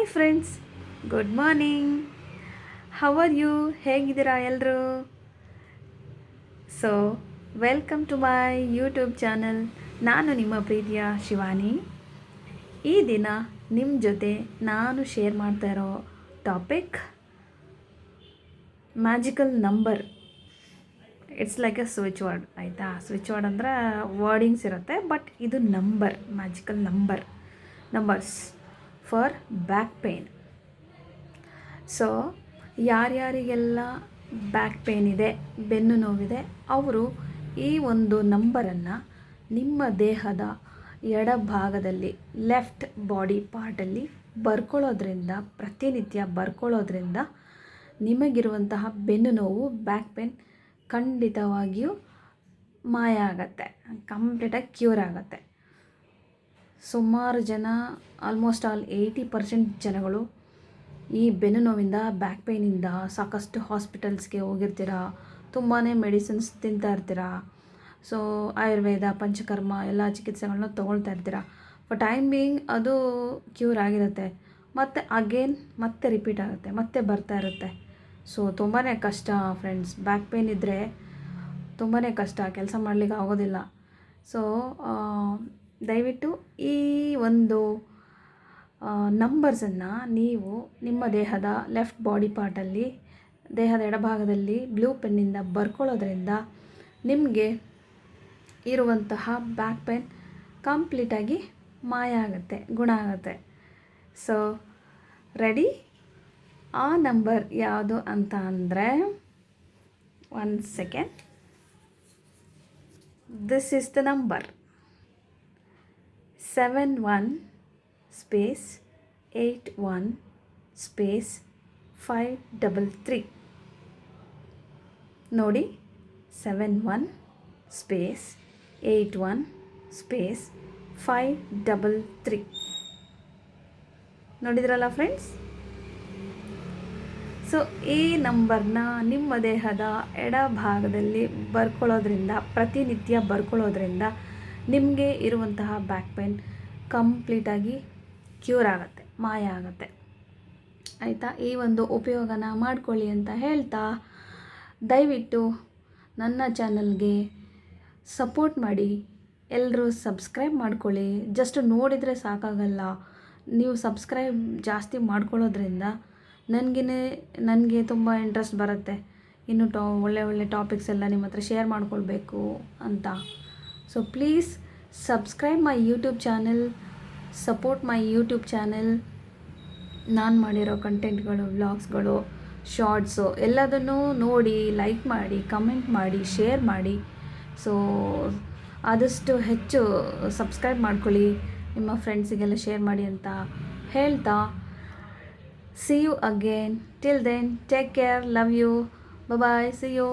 Hi friends, good morning. How are you? ಹೇಗಿದ್ದೀರಾ ಎಲ್ಲರೂ? So welcome to my YouTube channel. ನಾನು ನಿಮ್ಮ ಪ್ರೀತಿಯ ಶಿವಾನಿ. ಈ ದಿನ ನಿಮ್ಮ ಜೊತೆ ನಾನು ಶೇರ್ ಮಾಡ್ತಾ ಇರೋ topic magical number. It's like a switch word, ಆಯಿತಾ? ಸ್ವಿಚ್ ವರ್ಡ್ ಅಂದರೆ ವರ್ಡಿಂಗ್ಸ್ ಇರುತ್ತೆ, ಬಟ್ ಇದು number, magical numbers for back pain. So ಯಾರ್ಯಾರಿಗೆಲ್ಲ ಬ್ಯಾಕ್ ಪೇನ್ ಇದೆ, ಬೆನ್ನು ನೋವಿದೆ, ಅವರು ಈ ಒಂದು ನಂಬರನ್ನು ನಿಮ್ಮ ದೇಹದ ಎಡಭಾಗದಲ್ಲಿ, ಲೆಫ್ಟ್ ಬಾಡಿ ಪಾರ್ಟಲ್ಲಿ ಬರ್ಕೊಳ್ಳೋದ್ರಿಂದ, ಪ್ರತಿನಿತ್ಯ ಬರ್ಕೊಳ್ಳೋದ್ರಿಂದ ನಿಮಗಿರುವಂತಹ ಬೆನ್ನು ನೋವು, ಬ್ಯಾಕ್ ಪೇನ್ ಖಂಡಿತವಾಗಿಯೂ ಮಾಯ ಆಗತ್ತೆ, ಕಂಪ್ಲೀಟಾಗಿ ಕ್ಯೂರ್ ಆಗುತ್ತೆ. ಸುಮಾರು ಜನ, ಆಲ್ಮೋಸ್ಟ್ ಆಲ್ 80% ಜನಗಳು ಈ ಬೆನ್ನು ನೋವಿಂದ, ಬ್ಯಾಕ್ ಪೇನಿಂದ ಸಾಕಷ್ಟು ಹಾಸ್ಪಿಟಲ್ಸ್ಗೆ ಹೋಗಿರ್ತೀರ, ತುಂಬಾ ಮೆಡಿಸಿನ್ಸ್ ತಿಂತಾ ಇರ್ತೀರ. ಸೊ ಆಯುರ್ವೇದ, ಪಂಚಕರ್ಮ ಎಲ್ಲ ಚಿಕಿತ್ಸೆಗಳನ್ನ ತೊಗೊಳ್ತಾ ಇರ್ತೀರ. ಫಾರ್ ಟೈಮ್ ಬೀಯಿಂಗ್ ಅದು ಕ್ಯೂರ್ ಆಗಿರುತ್ತೆ, ಮತ್ತು ಅಗೇನ್ ಮತ್ತೆ ರಿಪೀಟ್ ಆಗುತ್ತೆ, ಮತ್ತೆ ಬರ್ತಾ ಇರುತ್ತೆ. ಸೊ ತುಂಬಾ ಕಷ್ಟ ಫ್ರೆಂಡ್ಸ್. ಬ್ಯಾಕ್ ಪೇನ್ ಇದ್ದರೆ ತುಂಬಾ ಕಷ್ಟ, ಕೆಲಸ ಮಾಡಲಿಕ್ಕೆ ಆಗೋದಿಲ್ಲ. ಸೊ ದಯವಿಟ್ಟು ಈ ಒಂದು ನಂಬರ್ಸನ್ನು ನೀವು ನಿಮ್ಮ ದೇಹದ ಲೆಫ್ಟ್ ಬಾಡಿ ಪಾರ್ಟಲ್ಲಿ, ದೇಹದ ಎಡಭಾಗದಲ್ಲಿ ಬ್ಲೂ ಪೆನ್ನಿಂದ ಬರ್ಕೊಳ್ಳೋದ್ರಿಂದ ನಿಮಗೆ ಇರುವಂತಹ ಬ್ಯಾಕ್ ಪೇನ್ ಕಂಪ್ಲೀಟಾಗಿ ಮಾಯ ಆಗುತ್ತೆ, ಗುಣ ಆಗುತ್ತೆ. So ready? ಆ ನಂಬರ್ ಯಾವುದು ಅಂತ ಅಂದರೆ, 1 second. This is the number 7181-533. ನೋಡಿ, 71-81-533. ನೋಡಿದ್ರಲ್ಲ ಫ್ರೆಂಡ್ಸ್? ಸೊ ಈ ನಂಬರ್ನ ನಿಮ್ಮ ದೇಹದ ಎಡಭಾಗದಲ್ಲಿ ಬರ್ಕೊಳ್ಳೋದ್ರಿಂದ, ಪ್ರತಿನಿತ್ಯ ಬರ್ಕೊಳ್ಳೋದ್ರಿಂದ ನಿಮಗೆ ಇರುವಂತಹ ಬ್ಯಾಕ್ ಪೇನ್ ಕಂಪ್ಲೀಟಾಗಿ ಕ್ಯೂರ್ ಆಗುತ್ತೆ, ಮಾಯ ಆಗುತ್ತೆ, ಆಯಿತಾ? ಈ ಒಂದು ಉಪಯೋಗನ ಮಾಡ್ಕೊಳ್ಳಿ ಅಂತ ಹೇಳ್ತಾ, ದಯವಿಟ್ಟು ನನ್ನ ಚಾನಲ್ಗೆ ಸಪೋರ್ಟ್ ಮಾಡಿ. ಎಲ್ಲರೂ ಸಬ್ಸ್ಕ್ರೈಬ್ ಮಾಡ್ಕೊಳ್ಳಿ. ಜಸ್ಟ್ ನೋಡಿದರೆ ಸಾಕಾಗಲ್ಲ, ನೀವು ಸಬ್ಸ್ಕ್ರೈಬ್ ಜಾಸ್ತಿ ಮಾಡ್ಕೊಳ್ಳೋದ್ರಿಂದ ನನಗೆ ತುಂಬ ಇಂಟ್ರೆಸ್ಟ್ ಬರುತ್ತೆ, ಇನ್ನು ಒಳ್ಳೆ ಟಾಪಿಕ್ಸ್ ಎಲ್ಲ ನಿಮ್ಮ ಹತ್ರ ಶೇರ್ ಮಾಡ್ಕೊಳ್ಬೇಕು ಅಂತ. So please subscribe my YouTube channel, support my YouTube channel. ನಾನು ಮಾಡಿರೋ ಕಂಟೆಂಟ್ಗಳು, ವ್ಲಾಗ್ಸ್ಗಳು, ಶಾರ್ಟ್ಸು ಎಲ್ಲದನ್ನೂ ನೋಡಿ, ಲೈಕ್ ಮಾಡಿ, ಕಮೆಂಟ್ ಮಾಡಿ, ಶೇರ್ ಮಾಡಿ. ಸೊ ಆದಷ್ಟು ಹೆಚ್ಚು ಸಬ್ಸ್ಕ್ರೈಬ್ ಮಾಡ್ಕೊಳ್ಳಿ, ನಿಮ್ಮ ಫ್ರೆಂಡ್ಸಿಗೆಲ್ಲ ಶೇರ್ ಮಾಡಿ ಅಂತ ಹೇಳ್ತಾ, see you again. Till then, take care. Love you. Bye bye. See you.